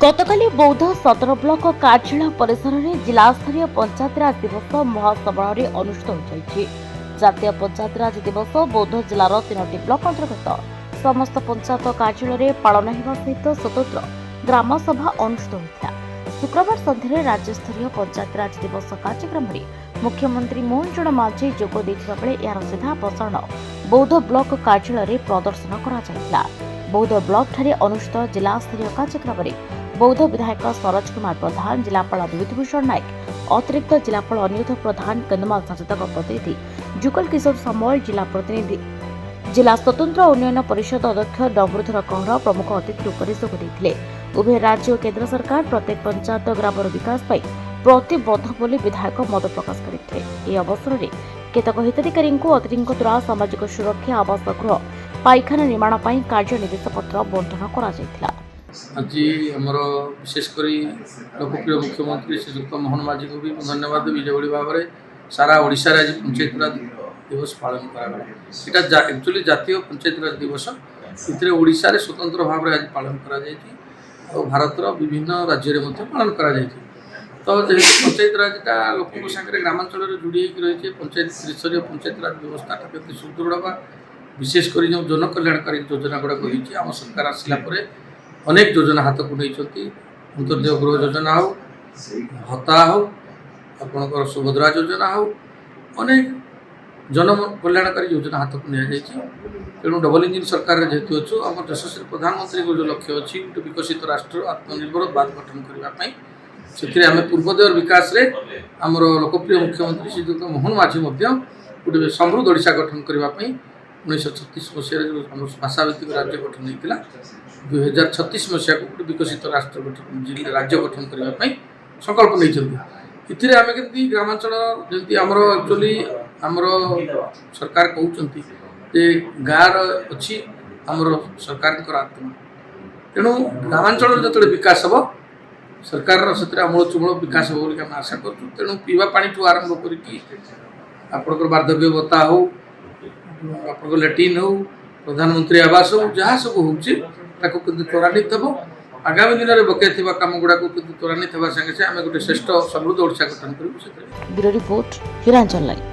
गतकाली बौद्ध सदर ब्लॉक कार्यालय परिसर में जिलास्तरीय पंचायतराज दिवस महासमारोह अनुष्ठित हो जातीय पंचायतराज दिवस बौद्ध जिलार 3टी ब्लॉक अंतर्गत समस्त पंचायत कार्यालय पालन होगा सहित स्वतंत्र ग्राम सभा अनुष्ठित होता। शुक्रवार संध्यारे राज्यस्तरीय पंचायतराज दिवस कार्यक्रम में मुख्यमंत्री मोहन चरण मांझी जोग देथिबा बेले यार सीधा प्रसारण बौद्ध ब्लॉक कार्यालय प्रदर्शन करा। बौद्ध ब्लॉक ठारे अनुष्ठित जिलास्तरीय कार्यक्रम में बौद्ध विधायक सरोज कुमार प्रधान, जिलापाल विभूतिभूषण नायक, अतिरिक्त जिलापाल अनिरुद्ध प्रधान, कंधमाल सांसद प्रतिनिधि जुगल किशोर सामल, जिला प्रतिनिधि जिला स्वतंत्र उन्नयन परिषद अध्यक्ष डम्बरुधर कौर प्रमुख अतिथि रूप में जोग देते। उभय राज्य और केन्द्र सरकार प्रत्येक पंचायत ग्रामर विकास प्रतिबद्ध बोली विधायक मत प्रकाश करते। यह अवसर में केतक हिताधिकारी अतिथियों द्वारा सामाजिक सुरक्षा, आवास गृह, पायखाना निर्माण कार्य निर्देश पत्र बंटन कर आज आमर विशेषकर लोकप्रिय मुख्यमंत्री श्रीजुक्त मोहन माझी को भी धन्यवाद देवी जो भाव में सारा ओडिशा आज पंचायतराज दिवस पालन करा। एक्चुअली जातीय पंचायतराज दिवस इतने ओडिशा रे स्वतंत्र भाव में आज पालन करा भारतर विभिन्न राज्य में पालन करा। तो जेहेतु पंचायतराजटा लोक सागर ग्रामांचल जोड़ी रही है पंचायत त्रिस्तरीय पंचायतराज व्यवस्था केते सुदृढ़ बा विशेषकर जो जनकल्याणकारी योजना गुड़ाक होती आम सरकार आसला अनेक योजना हाथ को नहीं अंतर्देय गृह योजना हो, भत्ता हो, आपणकर सुभद्रा योजना हो, अनेक जन कल्याणकारी योजना हाथ को नि तेणु डबल इंजिन सरकार जेहेतु अच्छु आम यशस्वी प्रधानमंत्री को जो लक्ष्य अच्छी गोटे विकसित राष्ट्र आत्मनिर्भर भारत गठन करने से आम पूर्वोदय विकास रे आमर लोकप्रिय मुख्यमंत्री श्रीजुक्त मोहन माझी गोटे समृद्ध ओडिशा गठन करने 1936 मसीह जो भाषाभित्तिक राज्य गठन होता 2036 मसीह को गोटे विकसित राष्ट्र गठन राज्य गठन करने संकल्प नहीं। आम के ग्रामांचल जमी आमर एक्चुअली आमर सरकार कहते गाँव अच्छी आमर सरकार आत्मा तेणु ग्रामांचल जो विकास हम सरकार आमूल चूमूल विकास हो आशा करूँ। तेणु पीवा पानी ठू आरंभ कर वार्धक्य भत्ता हो, आप लैट्रिन हो, प्रधानमंत्री आवास हो, जहाँ सब हो त्वरान्वित हम आगामी दिन में बकाया थी कम गुड़ा त्वरान्वित होगा संगे आम गोटे श्रेष्ठ समृद्ध ओडिशा गठन करूँ। Bureau report Hiranchal live.